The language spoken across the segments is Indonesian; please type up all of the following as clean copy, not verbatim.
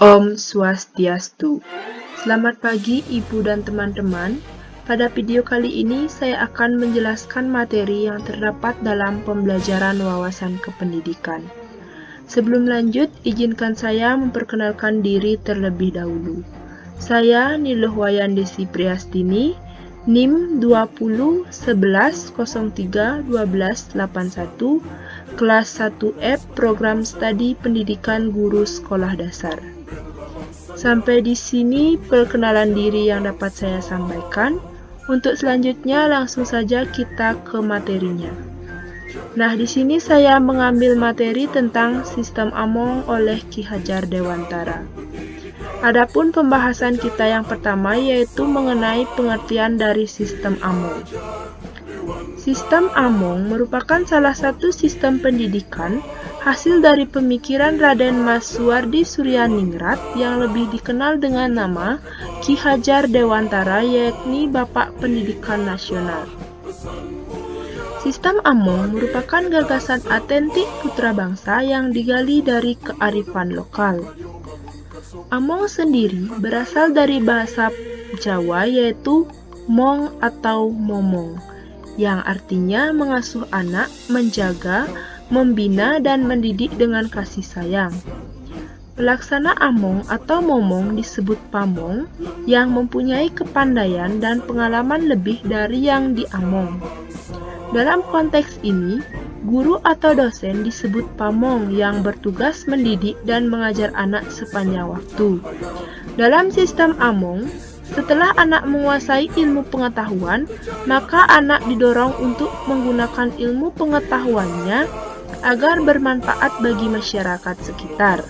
Om Swastiastu. Selamat pagi Ibu dan teman-teman. Pada video kali ini saya akan menjelaskan materi yang terdapat dalam pembelajaran wawasan kependidikan. Sebelum lanjut, izinkan saya memperkenalkan diri terlebih dahulu. Saya Niluhwayan Desi Priastini, NIM 2011031281, kelas 1F Program Studi Pendidikan Guru Sekolah Dasar. Sampai di sini perkenalan diri yang dapat saya sampaikan. Untuk selanjutnya langsung saja kita ke materinya. Nah, di sini saya mengambil materi tentang sistem Among oleh Ki Hajar Dewantara. Adapun pembahasan kita yang pertama yaitu mengenai pengertian dari sistem Among. Sistem Among merupakan salah satu sistem pendidikan hasil dari pemikiran Raden Mas Suwardi Suryaningrat yang lebih dikenal dengan nama Ki Hajar Dewantara, yakni Bapak Pendidikan Nasional. Sistem Among merupakan gagasan autentik putra bangsa yang digali dari kearifan lokal. Among sendiri berasal dari bahasa Jawa yaitu mong atau momong, yang artinya mengasuh anak, menjaga, membina, dan mendidik dengan kasih sayang. Pelaksana Among atau momong disebut pamong yang mempunyai kepandaian dan pengalaman lebih dari yang diamong. Dalam konteks ini, guru atau dosen disebut pamong yang bertugas mendidik dan mengajar anak sepanjang waktu. Dalam sistem Among, setelah anak menguasai ilmu pengetahuan, maka anak didorong untuk menggunakan ilmu pengetahuannya agar bermanfaat bagi masyarakat sekitar.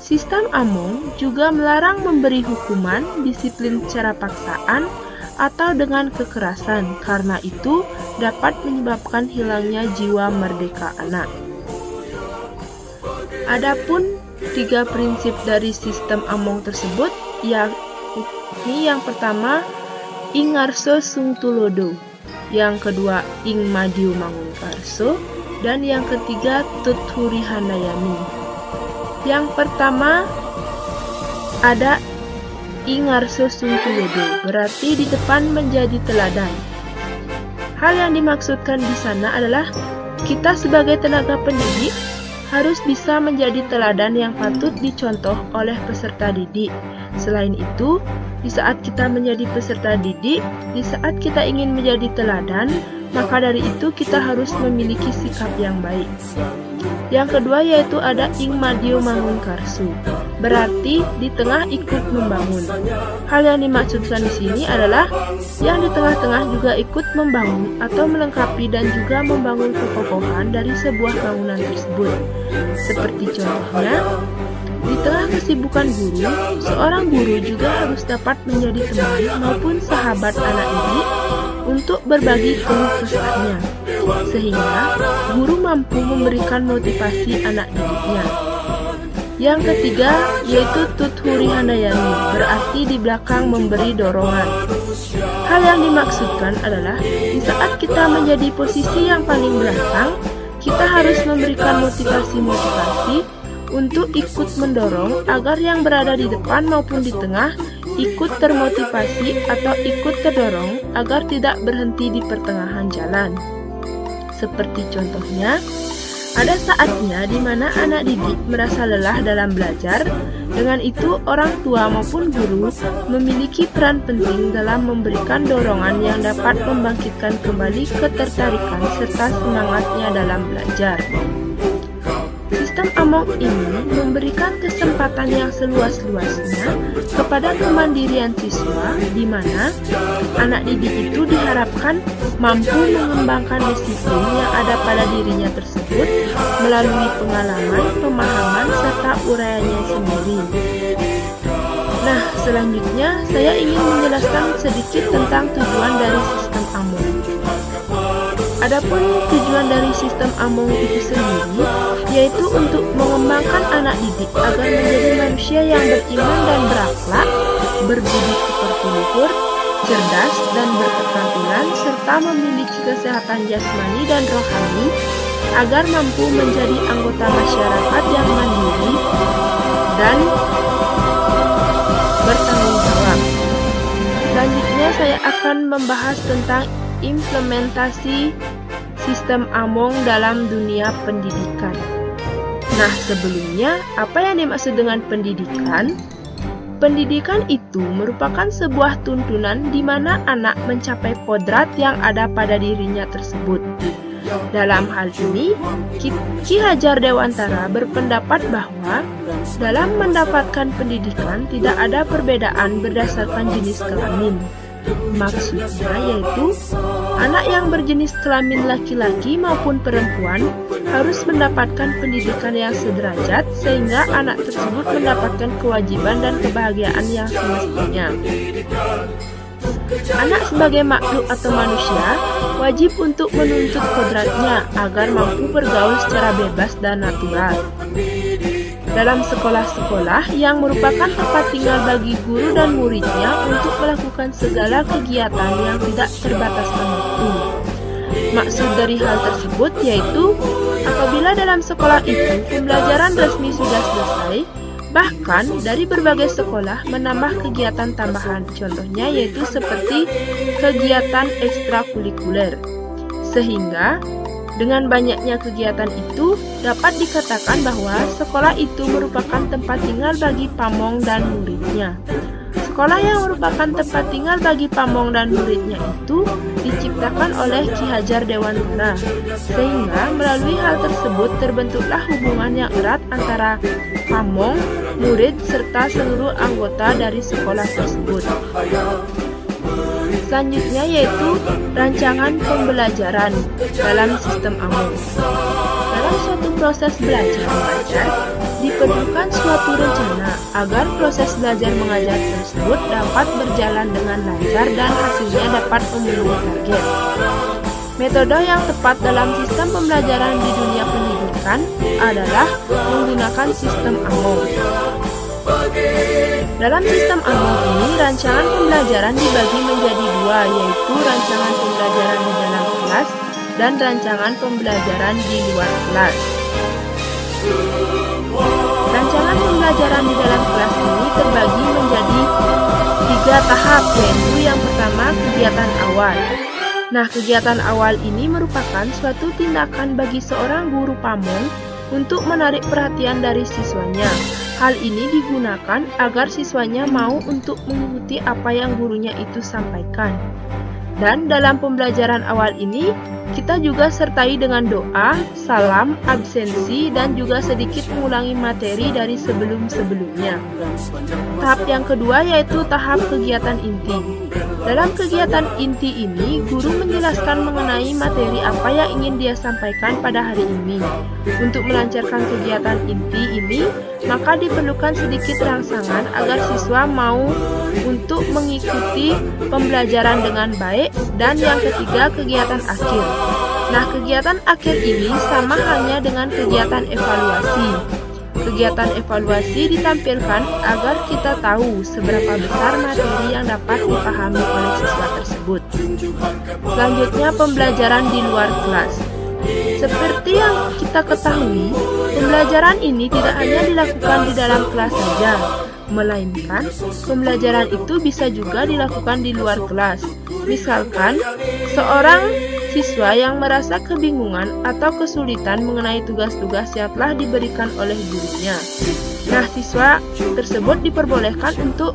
Sistem Among juga melarang memberi hukuman, disiplin secara paksaan, atau dengan kekerasan, karena itu dapat menyebabkan hilangnya jiwa merdeka anak. Adapun 3 prinsip dari sistem Among tersebut, yakni yang pertama ing ngarso sung tulodo, yang kedua ing madiu mangunkarso, dan yang ketiga tuthuri handayani. Yang pertama ada ing ngarso sung tulodo, berarti di depan menjadi teladan. Hal yang dimaksudkan di sana adalah kita sebagai tenaga pendidik harus bisa menjadi teladan yang patut dicontoh oleh peserta didik. Selain itu, di saat kita menjadi peserta didik, di saat kita ingin menjadi teladan, maka dari itu kita harus memiliki sikap yang baik. Yang kedua yaitu ada ing madio mangunkarsu, berarti di tengah ikut membangun. Hal yang dimaksudkan di sini adalah yang di tengah-tengah juga ikut membangun atau melengkapi dan juga membangun kekokohan dari sebuah bangunan tersebut. Seperti contohnya, di tengah kesibukan guru, seorang guru juga harus dapat menjadi teman maupun sahabat anak didik untuk berbagi keluh kesahnya, sehingga guru mampu memberikan motivasi anak didiknya. Yang ketiga yaitu tuthuri handayani, berarti di belakang memberi dorongan. Hal yang dimaksudkan adalah di saat kita menjadi posisi yang paling belakang, kita harus memberikan motivasi untuk ikut mendorong agar yang berada di depan maupun di tengah ikut termotivasi atau ikut terdorong agar tidak berhenti di pertengahan jalan. Seperti contohnya, ada saatnya di mana anak didik merasa lelah dalam belajar. Dengan itu, orang tua maupun guru memiliki peran penting dalam memberikan dorongan yang dapat membangkitkan kembali ketertarikan serta semangatnya dalam belajar. Sistem Among ini memberikan kesempatan yang seluas-luasnya kepada kemandirian siswa, di mana anak didik itu diharapkan mampu mengembangkan disiplin yang ada pada dirinya tersebut melalui pengalaman, pemahaman, serta uraiannya sendiri. Nah, selanjutnya saya ingin menjelaskan sedikit tentang tujuan dari sistem Among. Adapun tujuan dari sistem Among itu sendiri yaitu untuk mengembangkan anak didik agar menjadi manusia yang beriman dan berakhlak, berbudi pekerti luhur, cerdas dan berketerampilan, serta memiliki kesehatan jasmani dan rohani agar mampu menjadi anggota masyarakat yang mandiri, dan bertanggung jawab. Selanjutnya saya akan membahas tentang implementasi sistem Among dalam dunia pendidikan. Nah, sebelumnya, apa yang dimaksud dengan pendidikan? Pendidikan itu merupakan sebuah tuntunan di mana anak mencapai kodrat yang ada pada dirinya tersebut. Dalam hal ini, Ki Hajar Dewantara berpendapat bahwa dalam mendapatkan pendidikan tidak ada perbedaan berdasarkan jenis kelamin. Maksudnya yaitu, anak yang berjenis kelamin laki-laki maupun perempuan harus mendapatkan pendidikan yang sederajat sehingga anak tersebut mendapatkan kewajiban dan kebahagiaan yang semestinya. Anak sebagai makhluk atau manusia wajib untuk menuntut kodratnya agar mampu bergaul secara bebas dan natural. Dalam sekolah-sekolah yang merupakan tempat tinggal bagi guru dan muridnya untuk melakukan segala kegiatan yang tidak terbataskan waktu. Maksud dari hal tersebut yaitu, apabila dalam sekolah itu pembelajaran resmi sudah selesai, bahkan dari berbagai sekolah menambah kegiatan tambahan, contohnya yaitu seperti kegiatan ekstrakurikuler. Sehingga dengan banyaknya kegiatan itu dapat dikatakan bahwa sekolah itu merupakan tempat tinggal bagi pamong dan muridnya. Sekolah yang merupakan tempat tinggal bagi pamong dan muridnya itu diciptakan oleh Ki Hajar Dewantara, sehingga melalui hal tersebut terbentuklah hubungan yang erat antara pamong, murid, serta seluruh anggota dari sekolah tersebut. Selanjutnya yaitu rancangan pembelajaran dalam sistem Among. Dalam suatu proses belajar mengajar, diperlukan suatu rencana agar proses belajar mengajar tersebut dapat berjalan dengan lancar dan hasilnya dapat memenuhi target. Metode yang tepat dalam sistem pembelajaran di dunia pendidikan adalah menggunakan sistem Among. Dalam sistem Among ini, rancangan pembelajaran dibagi menjadi dua, yaitu rancangan pembelajaran di dalam kelas dan rancangan pembelajaran di luar kelas. Rancangan pembelajaran di dalam kelas ini terbagi menjadi 3 tahap, yaitu yang pertama kegiatan awal. Nah, kegiatan awal ini merupakan suatu tindakan bagi seorang guru pamong untuk menarik perhatian dari siswanya. Hal ini digunakan agar siswanya mau untuk mengikuti apa yang gurunya itu sampaikan. Dan dalam pembelajaran awal ini, kita juga sertai dengan doa, salam, absensi, dan juga sedikit mengulangi materi dari sebelum-sebelumnya. Tahap yang kedua yaitu tahap kegiatan inti. Dalam kegiatan inti ini, guru menjelaskan mengenai materi apa yang ingin dia sampaikan pada hari ini. Untuk melancarkan kegiatan inti ini, maka diperlukan sedikit rangsangan agar siswa mau untuk mengikuti pembelajaran dengan baik. Dan yang ketiga, kegiatan akhir. Nah, kegiatan akhir ini sama halnya dengan kegiatan evaluasi. Kegiatan evaluasi ditampilkan agar kita tahu seberapa besar materi yang dapat dipahami oleh siswa tersebut. Selanjutnya, pembelajaran di luar kelas. Seperti yang kita ketahui, pembelajaran ini tidak hanya dilakukan di dalam kelas saja, melainkan pembelajaran itu bisa juga dilakukan di luar kelas. Misalkan, seorang siswa yang merasa kebingungan atau kesulitan mengenai tugas-tugas yang telah diberikan oleh gurunya. Nah, siswa tersebut diperbolehkan untuk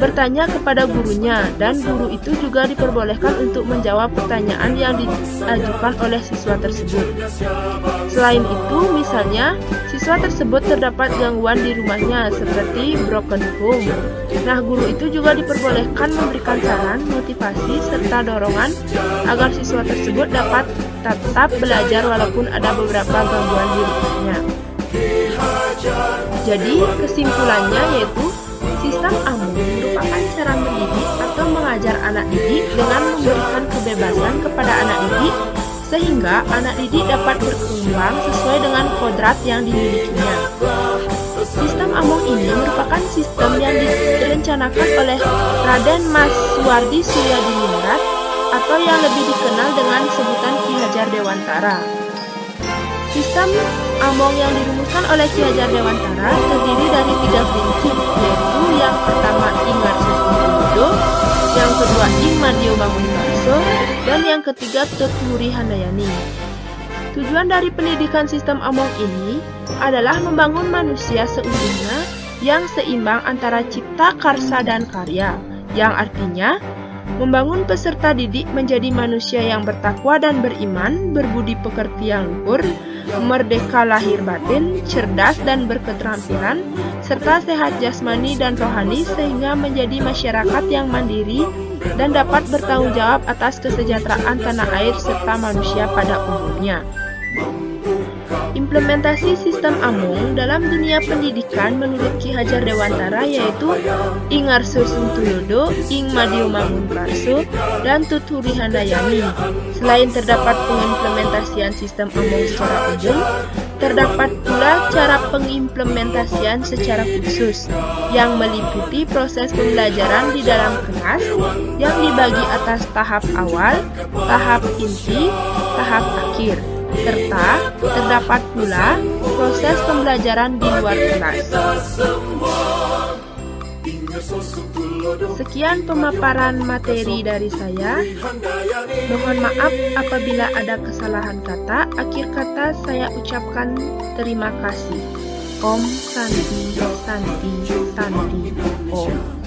bertanya kepada gurunya, dan guru itu juga diperbolehkan untuk menjawab pertanyaan yang diajukan oleh siswa tersebut. Selain itu, misalnya, siswa tersebut terdapat gangguan di rumahnya seperti broken home. Nah, guru itu juga diperbolehkan memberikan saran, motivasi, serta dorongan agar siswa tersebut dapat tetap belajar walaupun ada beberapa gangguan di rumahnya. Jadi, kesimpulannya yaitu sistem Among merupakan cara mendidik atau mengajar anak didik dengan memberikan kebebasan kepada anak didik sehingga anak didik dapat berkembang sesuai dengan kodrat yang dimilikinya. Sistem Among ini merupakan sistem yang direncanakan oleh Raden Mas Suwardi Suryadiningrat atau yang lebih dikenal dengan sebutan Ki Hajar Dewantara. Sistem Among yang dirumuskan oleh Ki Hajar Dewantara terdiri dari 3 prinsip, yaitu yang pertama Ingarso Sungtulodo, yang kedua Ing Madio Mangunkarso, dan yang ketiga Tuturi Handayani. Tujuan dari pendidikan sistem Among ini adalah membangun manusia seutuhnya yang seimbang antara cipta, karsa, dan karya, yang artinya membangun peserta didik menjadi manusia yang bertakwa dan beriman, berbudi pekerti yang luhur, merdeka lahir batin, cerdas dan berketerampilan, serta sehat jasmani dan rohani sehingga menjadi masyarakat yang mandiri dan dapat bertanggung jawab atas kesejahteraan tanah air serta manusia pada umumnya. Implementasi sistem Among dalam dunia pendidikan menurut Ki Hajar Dewantara yaitu Ingarso Sungtulodo, Ing Madio Mangunkarso, dan Tuturi Handayani. Selain terdapat pengimplementasian sistem Among secara umum, terdapat pula cara pengimplementasian secara khusus yang meliputi proses pembelajaran di dalam kelas yang dibagi atas tahap awal, tahap inti, tahap akhir, serta terdapat pula proses pembelajaran di luar kelas. Sekian pemaparan materi dari saya. Mohon maaf apabila ada kesalahan kata. Akhir kata saya ucapkan terima kasih. Om Santi Santi Santi Om.